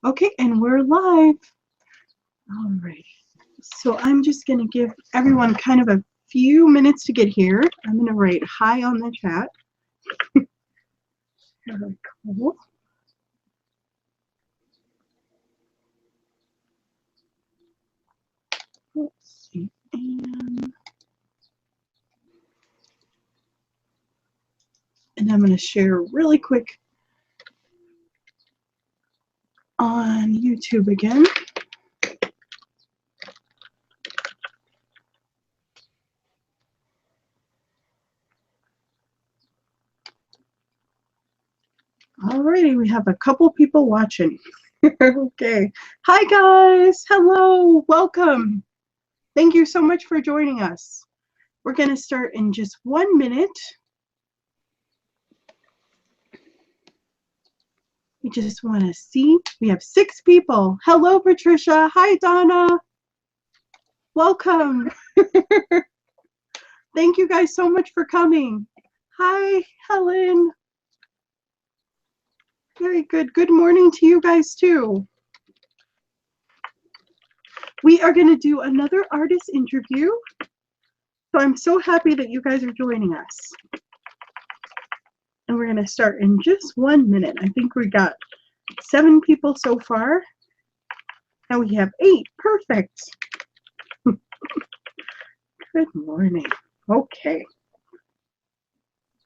Okay, and we're live. All right. So I'm just going to give everyone kind of a few minutes to get here. I'm going to write hi on the chat. Very cool. Let's see. And I'm going to share really quick on YouTube again. Alrighty, we have a couple people watching. Okay. Hi guys. Hello. Welcome. Thank you so much for joining us. We're going to start in just 1 minute. We just want to see. We have 6 people. Hello, Patricia. Hi, Donna. Welcome. Thank you guys so much for coming. Hi, Helen. Very good. Good morning to you guys, too. We are going to do another artist interview. So I'm so happy that you guys are joining us. And we're going to start in just 1 minute. I think we got 7 people so far. Now we have 8. Perfect. Good morning. Okay.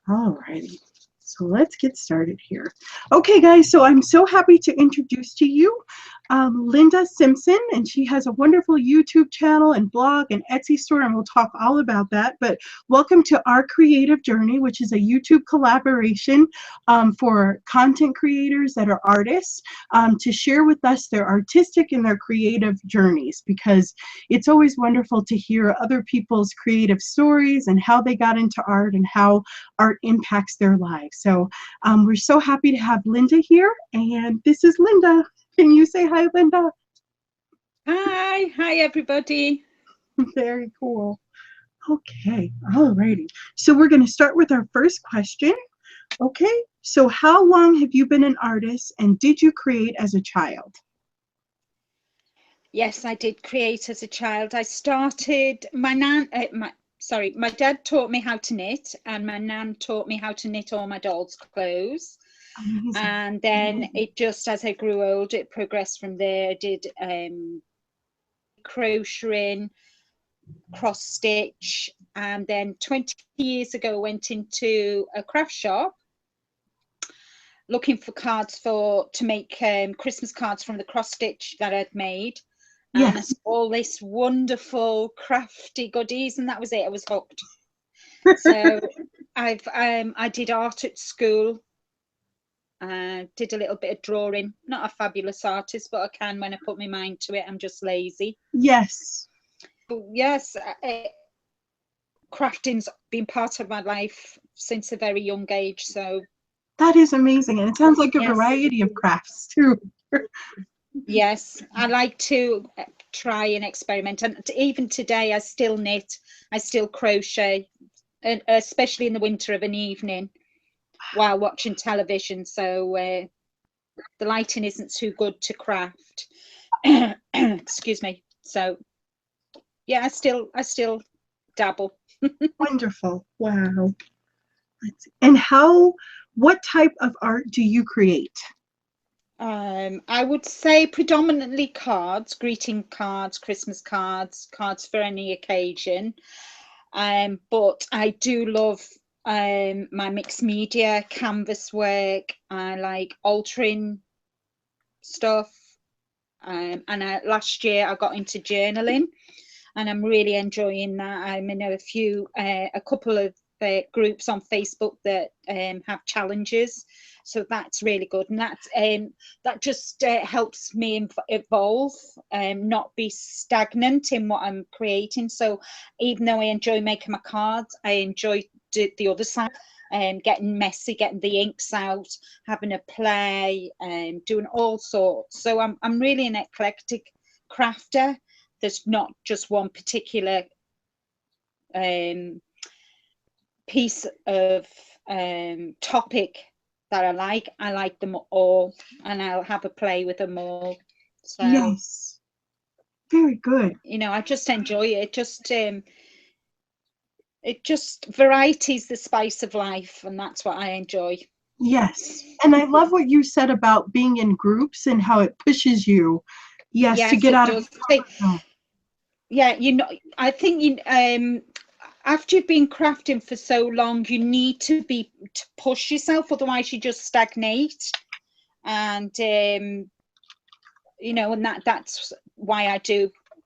All righty. So let's get started here. Okay, guys, so I'm so happy to introduce to you Linda Simpson, and she has a wonderful YouTube channel and blog and Etsy store, and we'll talk all about that. But welcome to Our Creative Journey, which is a YouTube collaboration for content creators that are artists to share with us their artistic and their creative journeys, because it's always wonderful to hear other people's creative stories and how they got into art and how art impacts their lives. So we're so happy to have Linda here, and this is Linda. Can you say hi, Linda? Hi everybody. Very cool. Okay, all righty. So we're going to start with our first question. Okay, so how long have you been an artist, and did you create as a child? Yes, I did create as a child. I started, my dad taught me how to knit, and my nan taught me how to knit all my dolls' clothes. Amazing. And then it just, as I grew older, it progressed from there. I did crocheting, cross stitch, and then 20 years ago went into a craft shop looking for cards to make Christmas cards from the cross stitch that I'd made. Yes. And I saw all this wonderful crafty goodies, and that was it. I was hooked. So I did art at school. Did a little bit of drawing. Not a fabulous artist, but I can when I put my mind to it. I'm just lazy. Yes. Yes, crafting's been part of my life since a very young age. So that is amazing, and it sounds like a variety of crafts too. Yes, I like to try and experiment, and even today I still knit, I still crochet, and especially in the winter of an evening while watching television, so the lighting isn't too good to craft. Excuse me. So yeah, I still dabble. Wonderful. Wow. And what type of art do you create? I would say predominantly cards, greeting cards, Christmas cards, cards for any occasion. But I do love my mixed media, canvas work. I like altering stuff. And last year I got into journaling, and I'm really enjoying that. I'm in a couple of groups on Facebook that have challenges, so that's really good, and that just helps me evolve, not be stagnant in what I'm creating. So even though I enjoy making my cards, I enjoy the other side, getting messy, getting the inks out, having a play, doing all sorts. So I'm really an eclectic crafter. There's not just one particular piece of topic that I like them all, and I'll have a play with them all. So Yes. Very good. you know, I just enjoy it. It just variety's the spice of life, and that's what I enjoy. Yes. And I love what you said about being in groups and how it pushes you, yes, to Yes, get it out of does. your comfort zone. Yeah, you know, I think you after you've been crafting for so long, you need to push yourself, otherwise you just stagnate. And you know, and that's why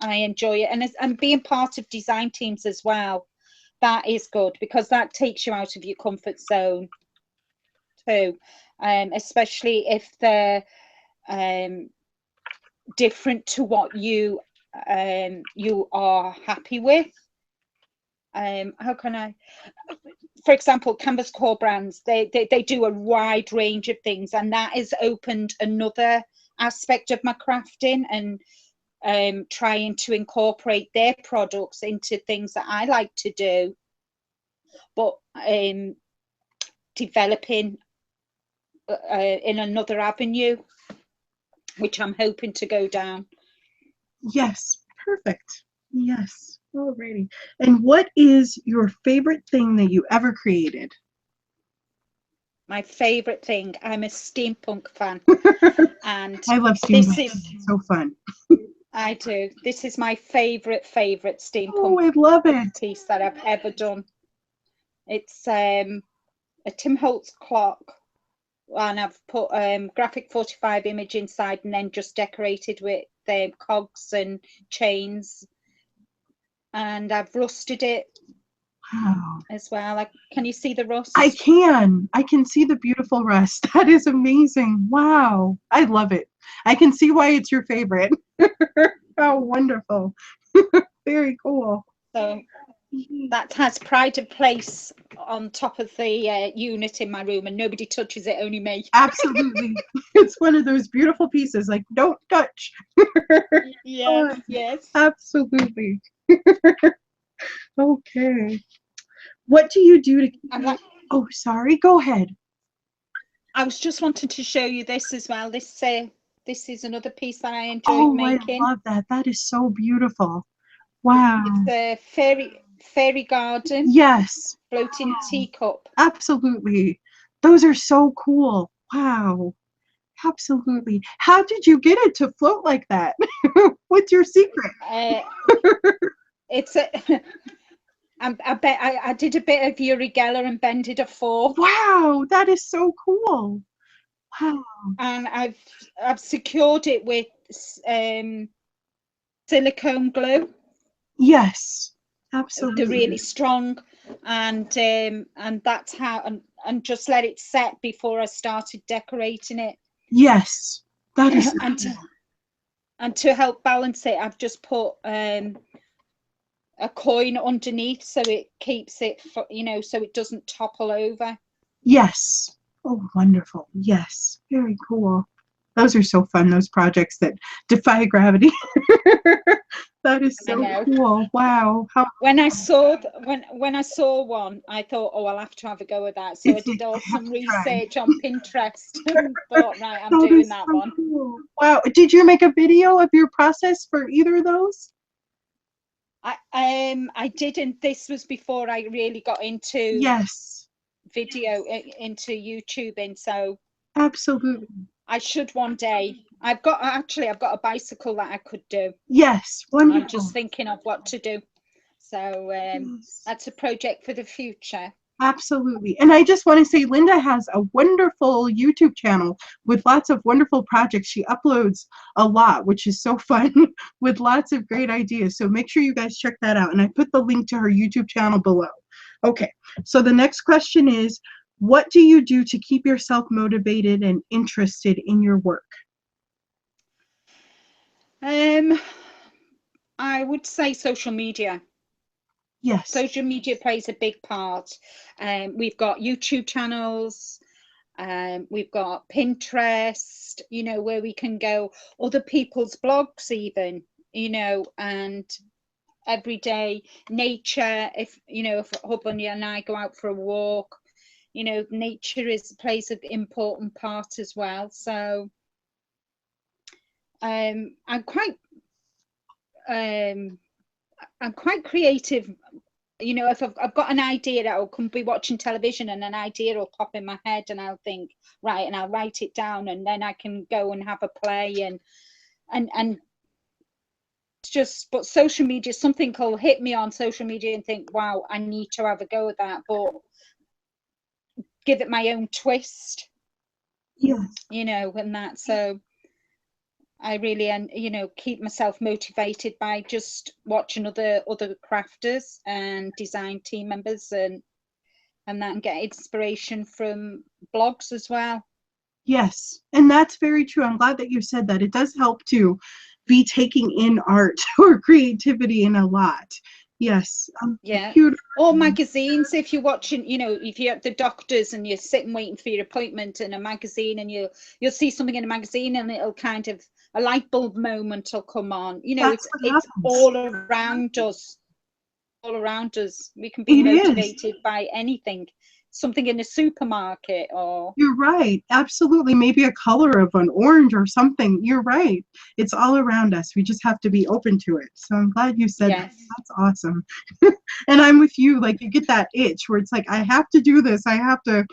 I enjoy it. And being part of design teams as well, that is good, because that takes you out of your comfort zone too, especially if they're different to what you are happy with. How can I, for example, Canvas Core Brands, they do a wide range of things, and that has opened another aspect of my crafting, and trying to incorporate their products into things that I like to do, but developing in another avenue, which I'm hoping to go down. Yes. Perfect. Yes. Alrighty. And what is your favorite thing that you ever created? My favorite thing, I'm a steampunk fan, and I love this steampunk. is, It's so fun. I do, this is my favorite Oh, steampunk I love it. piece that I've ever done. It's a Tim Holtz clock, and I've put graphic 45 image inside, and then just decorated with the cogs and chains, and I've rusted it Wow. as well. Can you see the rust? I can. I can see the beautiful rust. That is amazing. Wow. I love it. I can see why it's your favorite. Oh, wonderful. Very cool. So that has pride of place on top of the unit in my room, and nobody touches it, only me. Absolutely. It's one of those beautiful pieces, like, don't touch. Yes, yes. Absolutely. Okay. What do you do to Oh, sorry. Go ahead. I was just wanting to show you this as well. This is another piece that I enjoyed making. I love that. That is so beautiful. Wow. It's a fairy garden. Yes. Floating teacup. Absolutely. Those are so cool. Wow. Absolutely. How did you get it to float like that? What's your secret? It's a I did a bit of Uri Geller and bended a fork. Wow, that is so cool. Wow. And I've secured it with silicone glue. Yes, absolutely. They're really strong, and that's how, and just let it set before I started decorating it. Yes, that is and to help balance it, I've just put a coin underneath, so it keeps it, you know, so it doesn't topple over. Yes. Oh, wonderful. Yes, very cool. Those are so fun, those projects that defy gravity. That is so cool. Wow. When I saw when I saw one, I thought, oh, I'll have to have a go at that. So I did some research on Pinterest and thought, right, I'm doing that one. Cool. Wow. Did you make a video of your process for either of those? I didn't. This was before I really got into video, into YouTubing. So absolutely, I should one day. I've got a bicycle that I could do. Yes, wonderful. I'm just thinking of what to do. So that's a project for the future. Absolutely. And I just want to say Linda has a wonderful YouTube channel with lots of wonderful projects. She uploads a lot, which is so fun, with lots of great ideas. So make sure you guys check that out. And I put the link to her YouTube channel below. Okay, so the next question is, what do you do to keep yourself motivated and interested in your work? I would say social media. Yes. Social media plays a big part. We've got YouTube channels, we've got Pinterest, you know, where we can go, other people's blogs even, you know, and everyday nature. If, you know, if husband and I go out for a walk, you know, nature plays an important part as well. So I'm quite creative. You know, if I've got an idea, I'll come be watching television and an idea will pop in my head and I'll think, right, and I'll write it down, and then I can go and have a play and just, but social media, something will hit me on social media and think, wow, I need to have a go at that, but give it my own twist. Yes. You know, and that, so I really, and you know, keep myself motivated by just watching other crafters and design team members and that, and get inspiration from blogs as well. Yes, and that's very true. I'm glad that you said that. It does help to be taking in art or creativity in a lot. Yes. Yeah. Computer. Or magazines, if you're watching, you know, if you're at the doctor's and you're sitting waiting for your appointment in a magazine, and you'll see something in a magazine and it'll kind of, a light bulb moment will come on. You know, it's all around us. All around us. We can be motivated by anything. Something in a supermarket, or you're right, absolutely, maybe a color of an orange or something. You're right, it's all around us. We just have to be open to it. So I'm glad you said that. That's awesome. And I'm with you, like you get that itch where it's like, I have to do this, I have to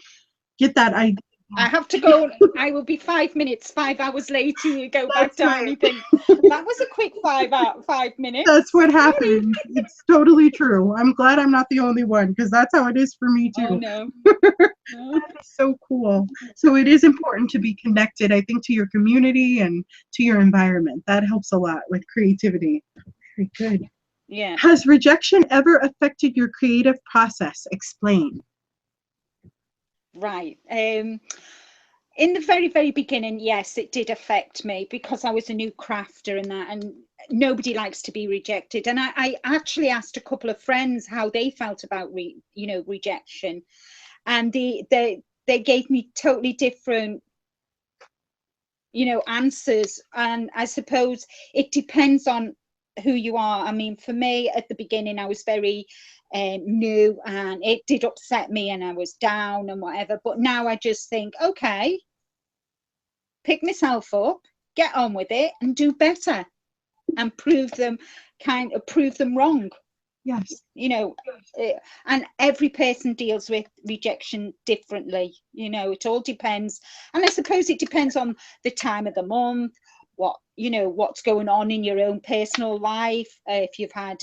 get that idea. I have to go. I will be 5 minutes, 5 hours later. You go back down. Right. You think that was a quick 5 minutes. That's what happened. It's totally true. I'm glad I'm not the only one, because that's how it is for me too. Oh no. That is so cool. So it is important to be connected, I think, to your community and to your environment. That helps a lot with creativity. Very good. Yeah. Has rejection ever affected your creative process? Explain. Right. In the very, very beginning, yes, it did affect me, because I was a new crafter and that, and nobody likes to be rejected. And I actually asked a couple of friends how they felt about rejection, and they gave me totally different, you know, answers. And I suppose it depends on who you are. I mean, for me at the beginning, I was very new, and it did upset me, and I was down and whatever. But now I just think, okay, pick myself up, get on with it, and do better, and prove them wrong. Yes. You know, and every person deals with rejection differently. You know, it all depends, and I suppose it depends on the time of the month, what, you know, what's going on in your own personal life. If you've had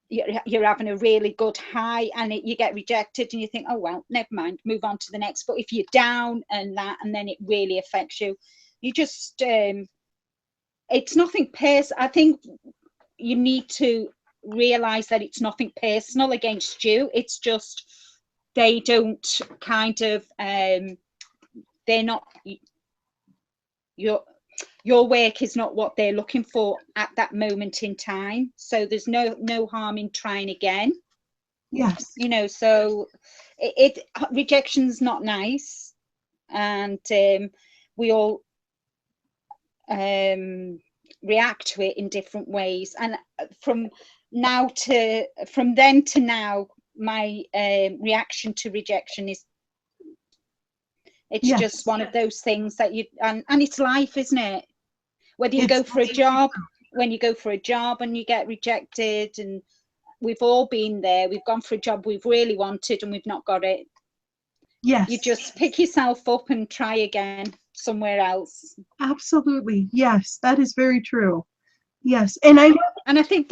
you're having a really good high and you get rejected, and you think, oh well, never mind, move on to the next. But if you're down and that, and then it really affects you, you just it's nothing personal. I think you need to realize that it's nothing personal against you. It's just they don't kind of they're not, your work is not what they're looking for at that moment in time. So there's no harm in trying again. Yes. You know, so rejection's not nice, and we all react to it in different ways. And from then to now, my reaction to rejection is, it's just one of those things that and it's life, isn't it? Whether you go for a job, when you go for a job and you get rejected, and we've all been there. We've gone for a job we've really wanted and we've not got it. Yes. You just pick yourself up and try again somewhere else. Absolutely. Yes, that is very true. Yes. And I think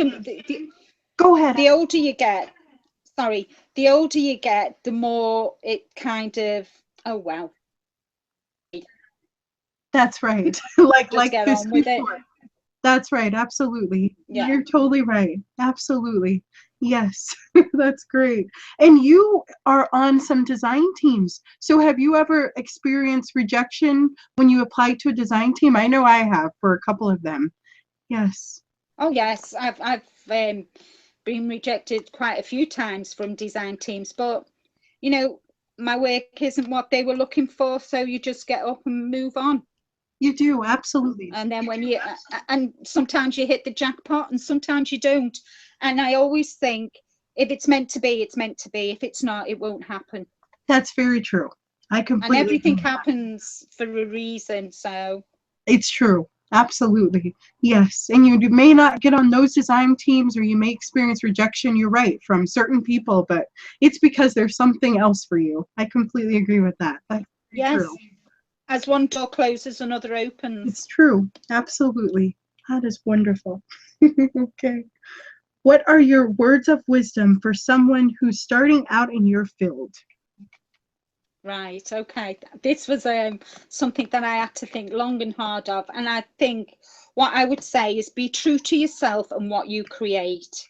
go ahead. The older you get, the more it kind of, oh well. That's right. like get on with it. That's right. Absolutely. Yeah. You're totally right. Absolutely. Yes. That's great. And you are on some design teams. So have you ever experienced rejection when you applied to a design team? I know I have, for a couple of them. Yes. Oh yes, I've been rejected quite a few times from design teams, but you know, my work isn't what they were looking for, so you just get up and move on. You do, absolutely. And then when you, and sometimes you hit the jackpot and sometimes you don't. And I always think, if it's meant to be, it's meant to be. If it's not, it won't happen. That's very true. I completely And everything agree. happens for a reason. So It's true. Absolutely. Yes. And you may not get on those design teams, or you may experience rejection, you're right, from certain people, but it's because there's something else for you. I completely agree with that. That's yes, true. as one door closes, another opens. It's true. Absolutely. That is wonderful. Okay. What are your words of wisdom for someone who's starting out in your field? Right, okay. This was something that I had to think long and hard of. And I think what I would say is be true to yourself and what you create.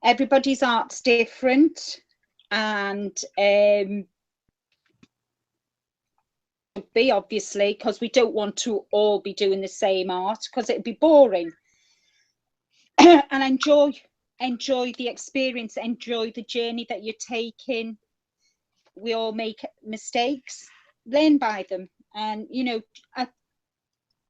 Everybody's art's different, and be obviously, because we don't want to all be doing the same art, because it'd be boring. And enjoy the experience, enjoy the journey that you're taking. We all make mistakes, learn by them. And you know,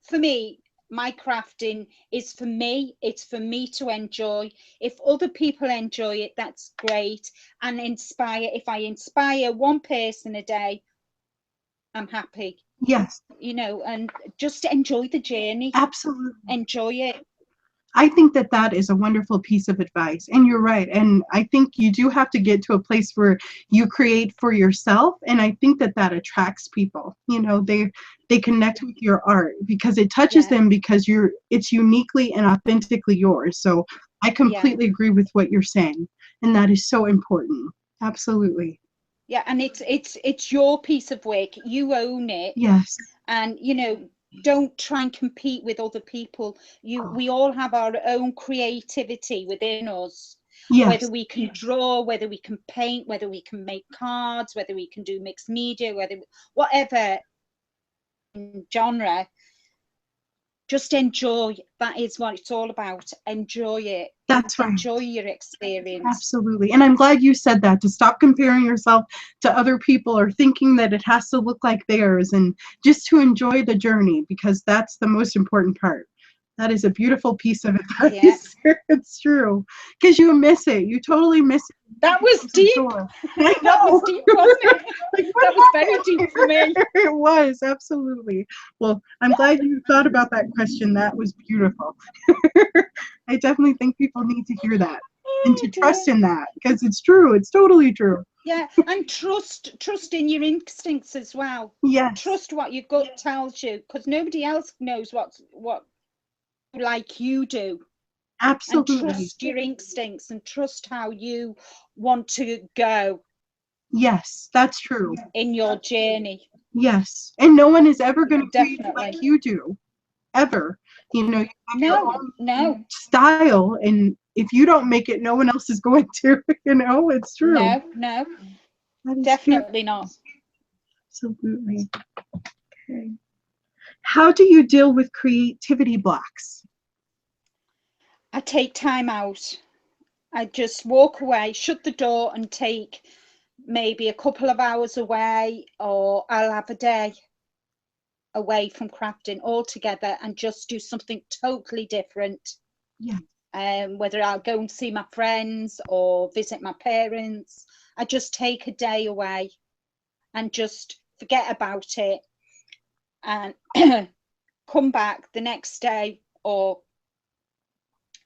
for me, my crafting is for me, it's for me to enjoy. If other people enjoy it, that's great. And inspire, if I inspire one person a day, I'm happy. Yes, You know, and just enjoy the journey, absolutely. enjoy it. I think that that is a wonderful piece of advice. And you're right. And I think you do have to get to a place where you create for yourself. And I think that that attracts people. You know, they connect with your art because it touches Yeah. them, because it's uniquely and authentically yours. So I completely agree with what you're saying. And that is so important. Absolutely. Yeah, and it's your piece of work. You own it. Yes. And you know, don't try and compete with other people. We all have our own creativity within us. Yes. Whether we can draw, whether we can paint, whether we can make cards, whether we can do mixed media, whatever genre, just enjoy. That is what it's all about. Enjoy it. That's right. Enjoy your experience. Absolutely. And I'm glad you said that, to stop comparing yourself to other people or thinking that it has to look like theirs, and just to enjoy the journey, because that's the most important part. That is a beautiful piece of advice. Yeah. It's true. Because you miss it. You totally miss it. That was deep. I know. That was deep, wasn't it? Like, that was very deep for me. It was, absolutely. Well, I'm glad you thought about that question. That was beautiful. I definitely think people need to hear that and to trust in that, because it's true. It's totally true. Yeah, and trust in your instincts as well. Yes. Trust what your gut tells you, because nobody else knows what like you do. Absolutely. And trust your instincts and trust how you want to go. Yes, that's true. In your journey. Yes. And no one is ever going to create Definitely. like you do. Ever. You know, you have your own style, and if you don't make it, no one else is going to. You know, it's true. No. Definitely not. Absolutely. Okay. How do you deal with creativity blocks? I take time out. I just walk away, shut the door, and take maybe a couple of hours away, or I'll have a day away from crafting altogether and just do something totally different. Yeah. Whether I'll go and see my friends or visit my parents, I just take a day away and just forget about it, and come back the next day or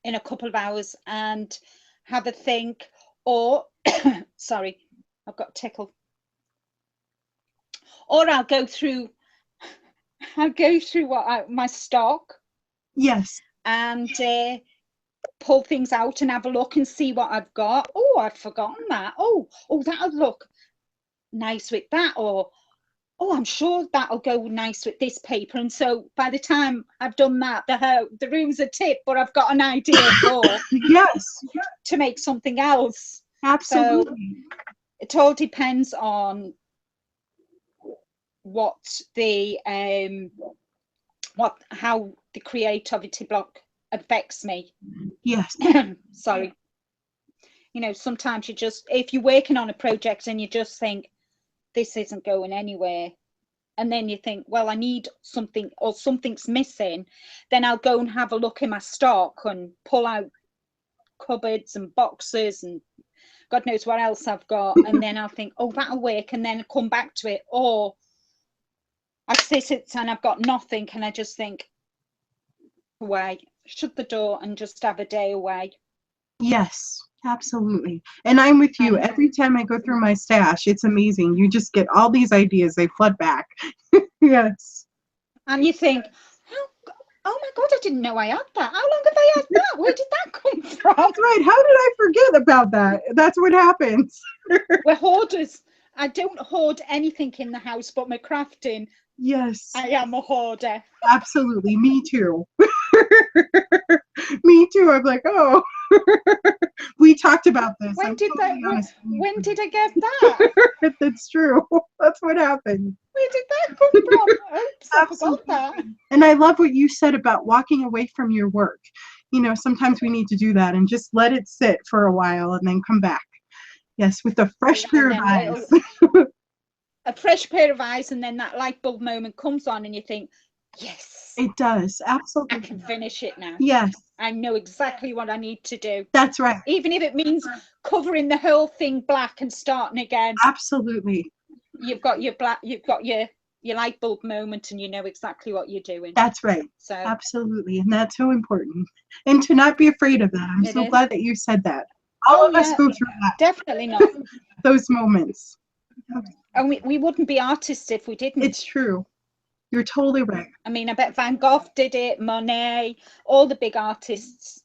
in a couple of hours and have a think. Or sorry, I've got a tickle. Or I'll go through my stock. Yes. And pull things out and have a look and see what I've got. Oh, I've forgotten that. Oh, that'll look nice with that. Or, oh, I'm sure that'll go nice with this paper. And so by the time I've done that, the room's a tip, but I've got an idea for yes, to make something else. Absolutely. So it all depends on what how the creativity block affects me. Yes. Sorry. You know, sometimes if you're working on a project and you just think this isn't going anywhere, and then you think, well, I need something, or something's missing, then I'll go and have a look in my stock and pull out cupboards and boxes and God knows what else I've got, and then I'll think, oh, that'll work, and then come back to it. Or I sit and I've got nothing, and I just think, away, shut the door and just have a day away. Yes, absolutely. And I'm with you. Every time I go through my stash, it's amazing. You just get all these ideas, they flood back. Yes. And you think, oh my God, I didn't know I had that. How long have I had that? Where did that come from? That's right. How did I forget about that? That's what happens. We're hoarders. I don't hoard anything in the house but my crafting. Yes. I am a hoarder. Absolutely. Me too. Me too. I'm like, oh. We talked about this. When did I get that? That's true. That's what happened. Where did that come from? Oops, I forgot that. And I love what you said about walking away from your work. Sometimes we need to do that and just let it sit for a while and then come back. Yes, with a fresh pair of eyes. A fresh pair of eyes, and then that light bulb moment comes on and you think, yes. It does. Absolutely. I can finish it now. Yes. I know exactly what I need to do. That's right. Even if it means covering the whole thing black and starting again. Absolutely. You've got your light bulb moment, and you know exactly what you're doing. That's right. So absolutely. And that's so important. And to not be afraid of that. I'm so glad that you said that. All of us go through that. Definitely not. Those moments. And we wouldn't be artists if we didn't. It's true. You're totally right. I mean, I bet Van Gogh did it, Monet, all the big artists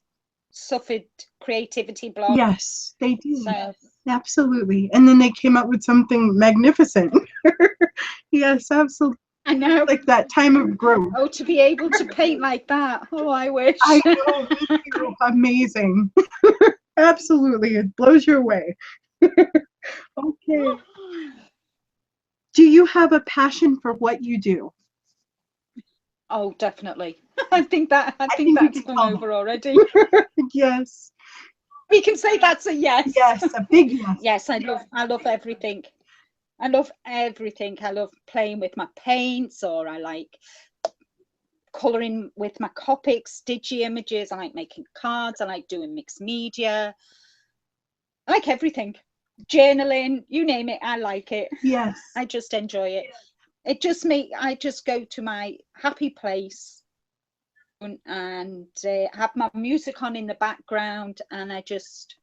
suffered creativity block. Yes, they did. So. Absolutely. And then they came up with something magnificent. Yes, absolutely. I know. Like that time of growth. Oh, to be able to paint like that. Oh, I wish. I know. Amazing. Absolutely. It blows you away. Okay. Do you have a passion for what you do? Oh, definitely. I think that's gone over already. Yes. We can say that's a yes. Yes, a big yes. Yes, I love everything. I love everything. I love playing with my paints, or I like colouring with my Copics, digi images. I like making cards. I like doing mixed media. I like everything. Journaling, you name it, I like it. Yes. I just enjoy it. I just go to my happy place and have my music on in the background, and I just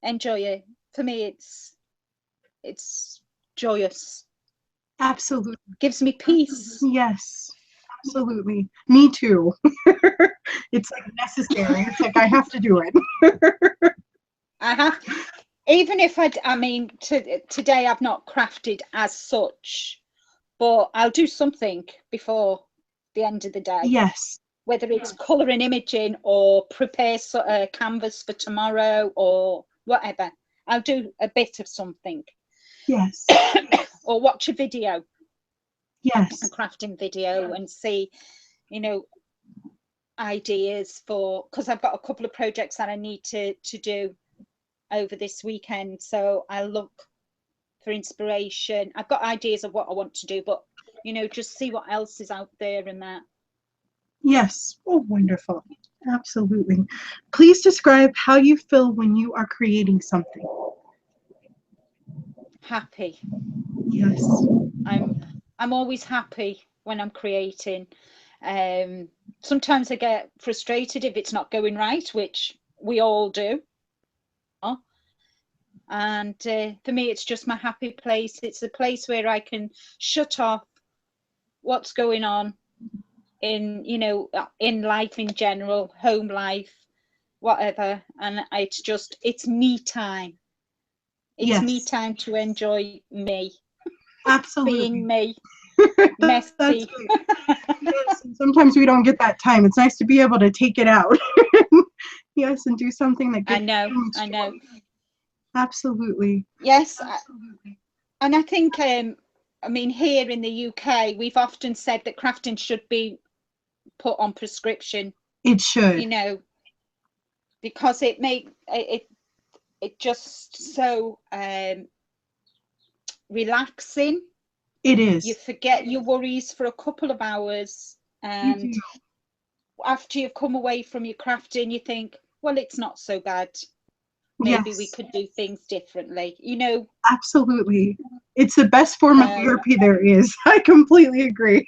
enjoy it. For me, it's joyous. Absolutely. Gives me peace. Yes, absolutely. Me too. It's like necessary. It's like I have to do it. I have. Even if today I've not crafted as such, but I'll do something before the end of the day. Yes. Whether it's colouring, imaging, or prepare a canvas for tomorrow or whatever. I'll do a bit of something. Yes. Or watch a video. Yes. A crafting video, and see, ideas because I've got a couple of projects that I need to do over this weekend, so I look for inspiration. I've got ideas of what I want to do, but just see what else is out there and that. Yes. Oh, wonderful. Absolutely. Please describe how you feel when you are creating something. Happy. Yes. I'm always happy when I'm creating. Sometimes I get frustrated if it's not going right, which we all do. And for me, it's just my happy place. It's a place where I can shut off what's going on in life in general, home life, whatever, and it's me time. It's me time to enjoy me. Absolutely. Being me. Messy. Yes, sometimes we don't get that time. It's nice to be able to take it out. Yes, and do something that gets I know. Absolutely. Yes. And I think here in the UK, we've often said that crafting should be put on prescription. It should. Because it just so relaxing. It is. You forget your worries for a couple of hours, and after you've come away from your crafting, you think, well, it's not so bad. maybe we Yes, could do things differently, you know. absolutely. It's the best form of therapy there is. I completely agree.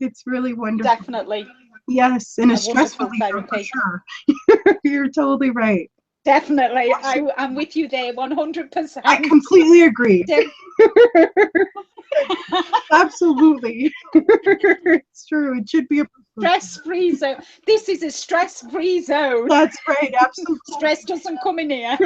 It's really wonderful. Definitely Yes, and a a stress wonderful reliever for therapy. sure. You're totally right. Definitely, I'm with you there, I 100%. completely agree. Absolutely. It's true. It should be a Stress-free zone. This is a stress-free zone. That's right, absolutely. Stress doesn't come in here.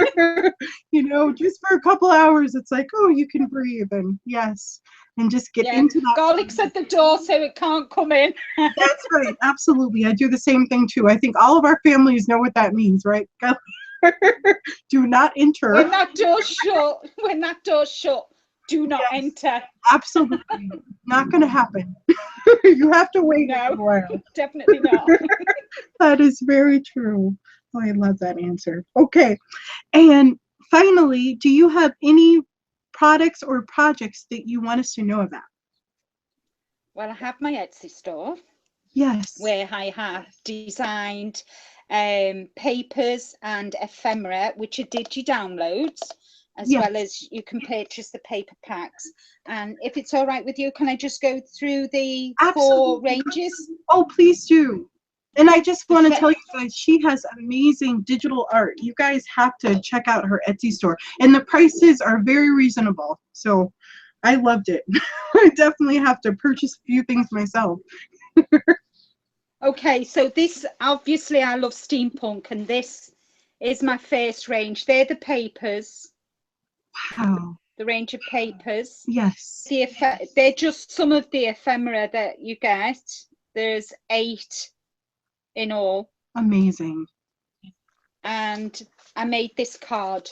You know, just for a couple hours, it's like, oh, you can breathe, and yes, and just get Yeah, into that. garlic's at the door, so it can't come in. That's right, absolutely. I do the same thing too. I think all of our families know what that means, right? Do not enter. When that door's shut, do not Yes, enter. absolutely. Not going to happen. You have to wait a No, little while. definitely not. That is very true. Oh, I love that answer. Okay. And finally, do you have any products or projects that you want us to know about? Well, I have my Etsy store Yes. where I have designed papers and ephemera, which are digi-downloads, as Yes. well as you can purchase the paper packs. And if it's all right with you, can I just go through the four Absolutely. ranges? Oh, please do. And I just The want to fe- tell you guys, she has amazing digital art. You guys have to check out her Etsy store. And the prices are very reasonable. So I loved it. I definitely have to purchase a few things myself. Okay, so this, obviously I love steampunk, and this is my first range. They're the papers, Wow. the range of papers. Yes. They're just some of the ephemera that you get. There's 8 in all. Amazing. And I made this card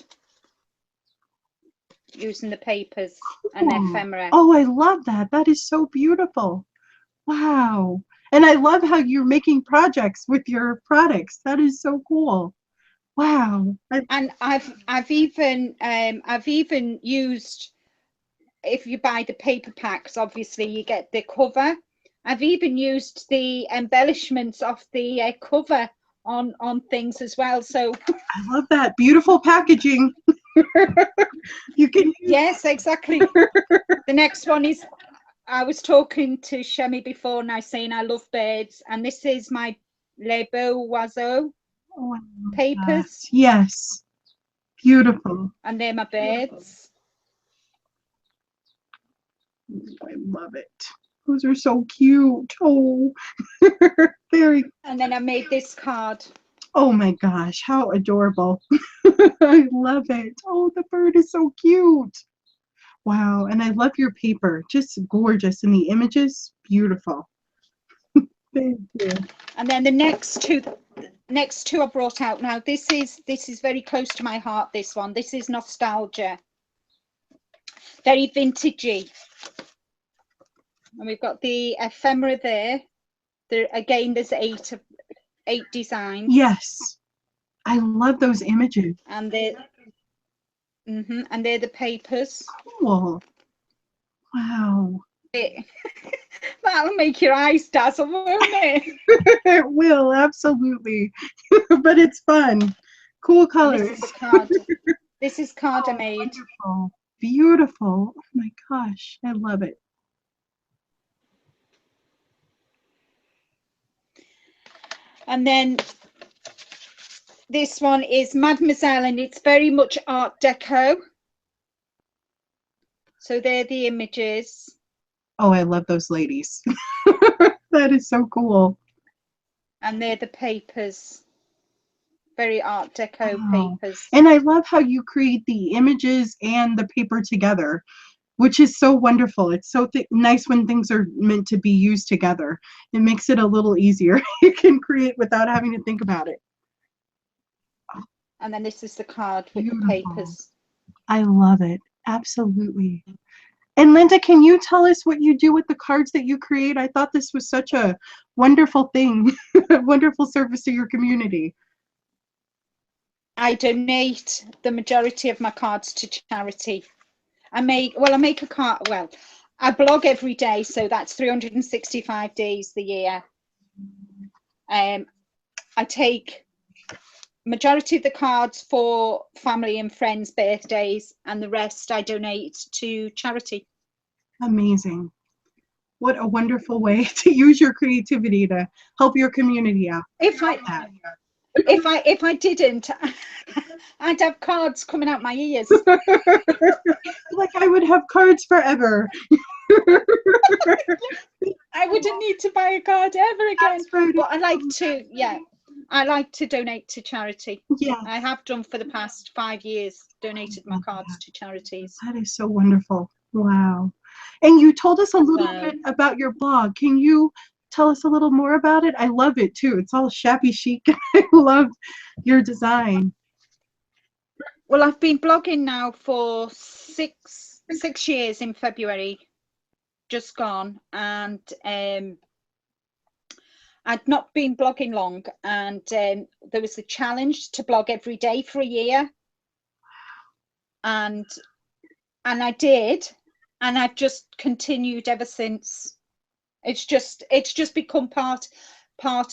using the papers and ephemera. Oh, I love that. That is so beautiful. Wow. And I love how you're making projects with your products. That is so cool. Wow. And I've even used, if you buy the paper packs, obviously you get the cover. I've even used the embellishments of the cover on things as well. So I love that. Beautiful packaging. You can yes, exactly. The next one is, I was talking to Shemi before now saying I love birds, and this is my Les Beaux Oiseaux oh, I love papers. that. Yes. Beautiful. And they're my birds. I love it. Those are so cute. Oh, very. And then I made this card. Oh my gosh, how adorable. I love it. Oh, the bird is so cute. Wow, and I love your paper. Just gorgeous. And the images, beautiful. Thank you. And then the next two I brought out now. This is very close to my heart, this one. This is nostalgia. Very vintagey. And we've got the ephemera there. Again, there's 8 designs. Yes. I love those images. And they're the papers. Cool. Wow. That'll make your eyes dazzle, won't it? It will, absolutely. But it's fun. Cool colors. This is a card. This is card I made. Wonderful. Beautiful. Oh my gosh, I love it. And then this one is Mademoiselle, and it's very much Art Deco. So they're the images. Oh, I love those ladies. That is so cool. And they're the papers. Very Art Deco papers. And I love how you create the images and the paper together, which is so wonderful. It's so nice when things are meant to be used together. It makes it a little easier. You can create without having to think about it. And then this is the card with Beautiful. the papers. I love it. Absolutely. And Linda, can you tell us what you do with the cards that you create? I thought this was such a wonderful thing, a wonderful service to your community. I donate the majority of my cards to charity. I make a card, I blog every day, so that's 365 days the year. I take majority of the cards for family and friends' birthdays, and the rest I donate to charity. Amazing. What a wonderful way to use your creativity to help your community out. If I didn't, I'd have cards coming out my ears. Like I would have cards forever. I wouldn't need to buy a card ever again. Right. But I like to donate to charity. Yeah. I have done for the past 5 years, donated my cards to charities. That is so wonderful. Wow. And you told us a little bit about your blog. Can you tell us a little more about it? I love it too. It's all shabby chic. I love your design. Well, I've been blogging now for six years in February, just gone, and I'd not been blogging long, and there was a challenge to blog every day for a year, and I did, and I've just continued ever since. It's just become part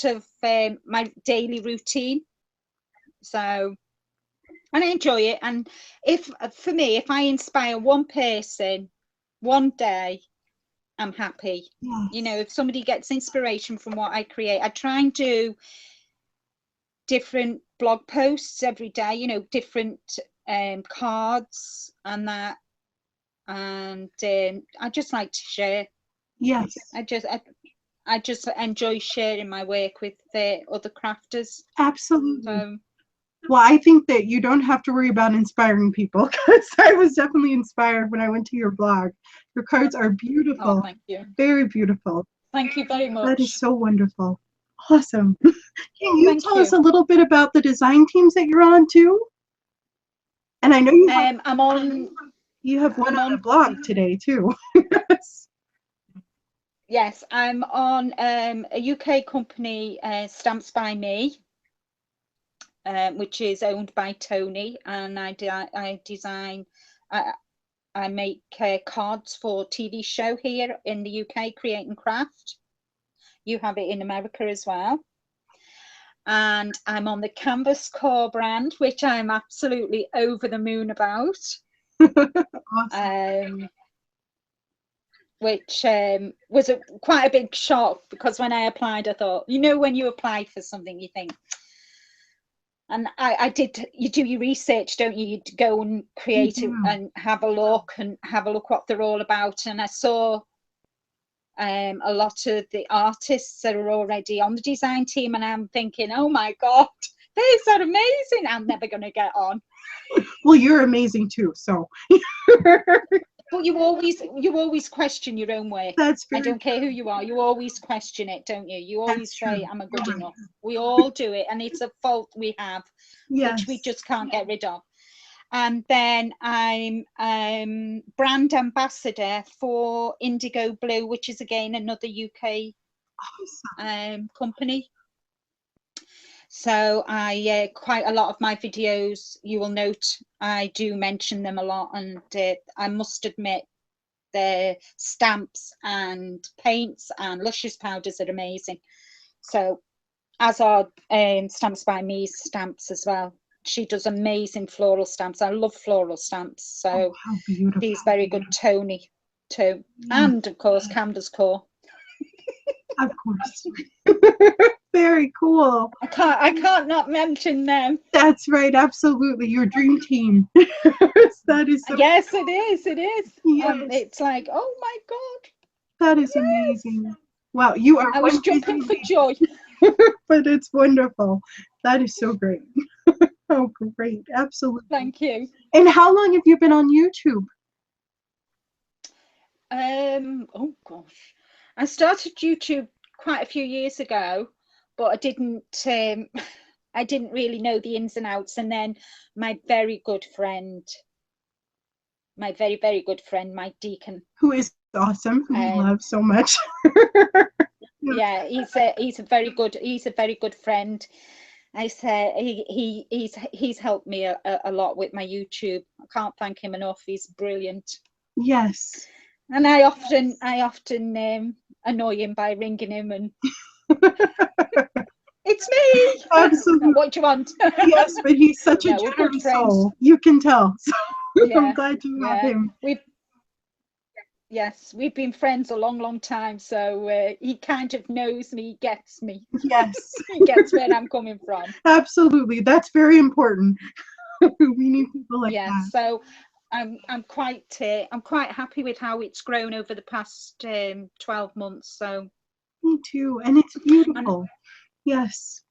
of my daily routine. So, and I enjoy it. And if I inspire one person one day, I'm happy. Yes. You know, if somebody gets inspiration from what I create, I try and do different blog posts every day, you know, different cards and that. And I just like to share. Yes. I just enjoy sharing my work with other crafters. Absolutely. Well, I think that you don't have to worry about inspiring people, because I was definitely inspired when I went to your blog. Your cards are beautiful. Oh, thank you. Very beautiful. Thank you very much. That is so wonderful. Awesome. Can you tell us a little bit about the design teams that you're on too? And I know you have, you have one on a blog today too. Yes, I'm on a UK company, Stamps by Me, which is owned by Tony, and I design, I make cards for TV show here in the UK, Create and Craft. You have it in America as well. And I'm on the Canvas Core brand, which I'm absolutely over the moon about. Awesome. Which was quite a big shock, because when I applied, I thought, you know, when you apply for something, you think, and I did, you do your research, don't you? You go and create it and have a look what they're all about. And I saw a lot of the artists that are already on the design team, and I'm thinking, oh my God, these are amazing. I'm never going to get on. Well, you're amazing too, so. But you always question your own work. That's I don't care who you are. You always question it, don't you? You always say, "Am I good enough?" We all do it, and it's a fault we have, which we just can't get rid of. And then I'm brand ambassador for Indigo Blue, which is again another UK company. So I quite a lot of my videos, you will note, I do mention them a lot, and I must admit their stamps and paints and luscious powders are amazing. So as are Stamps by Me's stamps as well. She does amazing floral stamps. I love floral stamps. So these very good Tony too, and of course Canvas Core. Of course. Very cool. I can't not mention them. That's right, absolutely. Your dream team. That is so yes, it is. It is. Yes. It's like, oh my God. That is amazing. Wow, you are. I was jumping for joy. But it's wonderful. That is so great. Oh, great. Absolutely. Thank you. And how long have you been on YouTube? Oh gosh. I started YouTube quite a few years ago, but I didn't really know the ins and outs. And then my very good friend, my very, very good friend, Mike Deacon, who is awesome, who we love so much. Yeah, he's a very good friend. I say he's helped me a lot with my YouTube. I can't thank him enough. He's brilliant. Yes. And I often annoy him by ringing him, and it's me. Absolutely. What do you want? Yes, but he's such a No, we're good generous friends. soul. You can tell. So Yeah, I'm glad to have him. We've been friends a long, long time. So he kind of knows me, gets me. Yes. He gets where I'm coming from. Absolutely. That's very important. We need people like Yes. that. So I'm quite happy with how it's grown over the past 12 months. So Me too. And it's beautiful. Yes.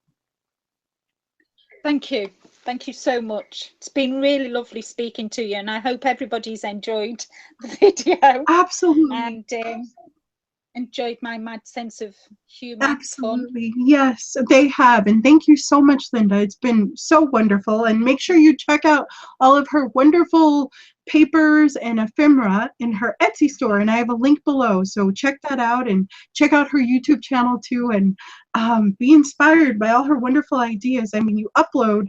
thank you. Thank you so much. It's been really lovely speaking to you, and I hope everybody's enjoyed the video Absolutely. and enjoyed my mad sense of humor. Absolutely. Yes, they have. And thank you so much, Linda. It's been so wonderful. And make sure you check out all of her wonderful papers and ephemera in her Etsy store. And I have a link below. So check that out and check out her YouTube channel too. And be inspired by all her wonderful ideas. I mean, you upload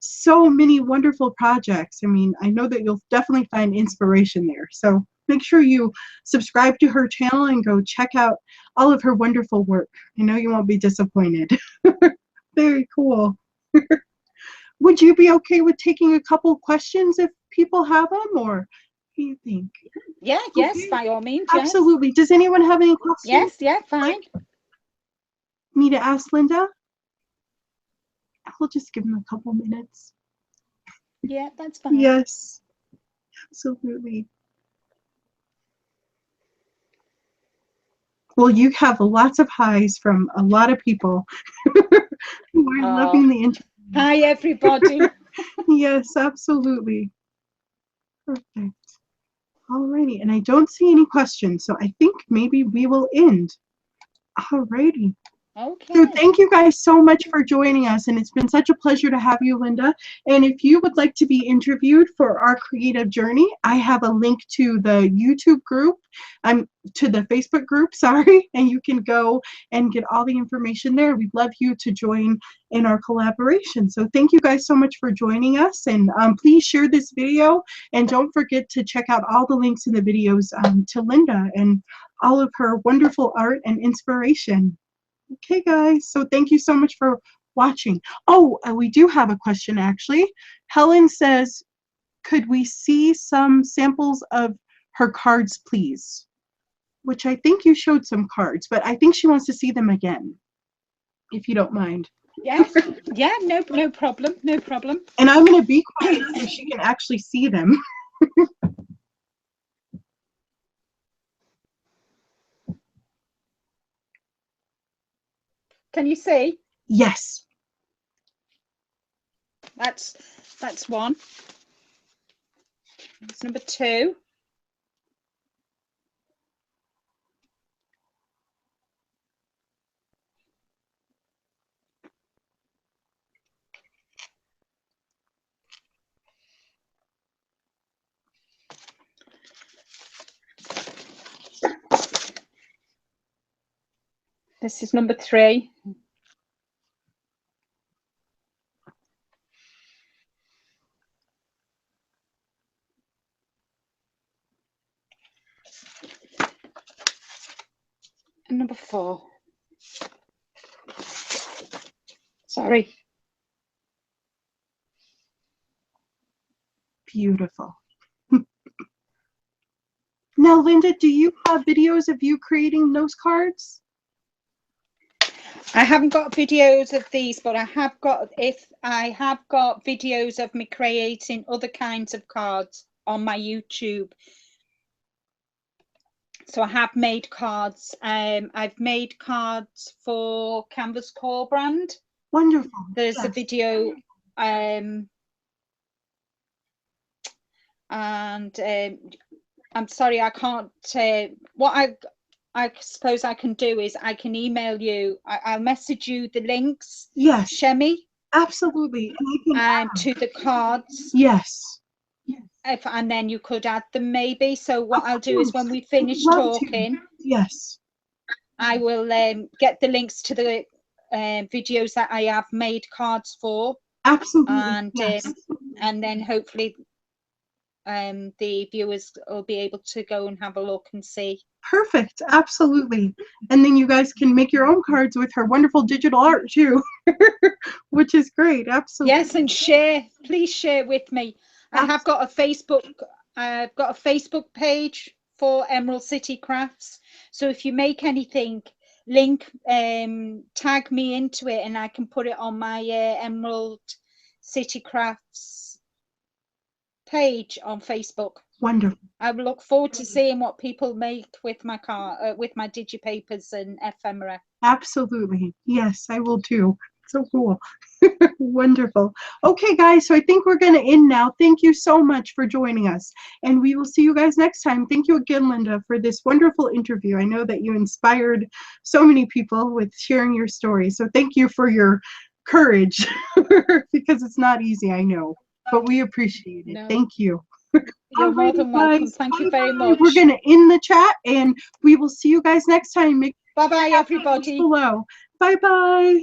so many wonderful projects. I mean, I know that you'll definitely find inspiration there. So make sure you subscribe to her channel and go check out all of her wonderful work. I know you won't be disappointed. Very cool. Would you be okay with taking a couple questions if people have them, or what do you think? Yeah, yes, Okay. by all means. Absolutely. Does anyone have any questions? Yes, yeah, fine. Like me to ask Linda? We'll just give them a couple minutes. Yeah, that's fine. Yes, absolutely. Well, you have lots of highs from a lot of people who are loving the interview. Hi, everybody. Yes, absolutely. Perfect. Alrighty, and I don't see any questions, so I think maybe we will end. Alrighty. Okay. So thank you guys so much for joining us, and it's been such a pleasure to have you, Linda. And if you would like to be interviewed for our creative journey, I have a link to the YouTube group, to the Facebook group, sorry, and you can go and get all the information there. We'd love you to join in our collaboration. So thank you guys so much for joining us, and please share this video, and don't forget to check out all the links in the videos to Linda and all of her wonderful art and inspiration. Okay, guys, so thank you so much for watching. Oh, we do have a question, actually. Helen says, could we see some samples of her cards, please? Which I think you showed some cards, but I think she wants to see them again, if you don't mind. Yes, yeah, no problem, no problem. And I'm going to be quiet so she can actually see them. Can you see? Yes. That's one. It's number 2. This is number 3. And number 4. Sorry. Beautiful. Now, Linda, do you have videos of you creating those cards? I haven't got videos of these, but I have got videos of me creating other kinds of cards on my YouTube. So I have made cards. I've made cards for Canvas Core brand. Wonderful. There's yes. a video, and I'm sorry, I can't. What I suppose I can do is I can email you. I'll message you the links. Yes. Shemi. Absolutely. And to the cards. Yes. And then you could add them maybe. So what I'll do is when we finish talking, yes, I will get the links to the videos that I have made cards for. Absolutely. And yes. and then hopefully the viewers will be able to go and have a look and see. Perfect, absolutely. And then you guys can make your own cards with her wonderful digital art too, which is great, absolutely. Yes, and share, please share with me. I have got a Facebook, I've got a Facebook page for Emerald City Crafts. So if you make anything, tag me into it and I can put it on my Emerald City Crafts page on Facebook. Wonderful. I look forward to seeing what people make with my with my digipapers and ephemera. Absolutely. Yes, I will too. So cool. Wonderful. Okay, guys, so I think we're going to end now. Thank you so much for joining us. And we will see you guys next time. Thank you again, Linda, for this wonderful interview. I know that you inspired so many people with sharing your story. So thank you for your courage because it's not easy, I know. But we appreciate it. No. Thank you. You're more than welcome. Thank you very much. We're going to end the chat and we will see you guys next time. Bye-bye, everybody. Below. Bye-bye.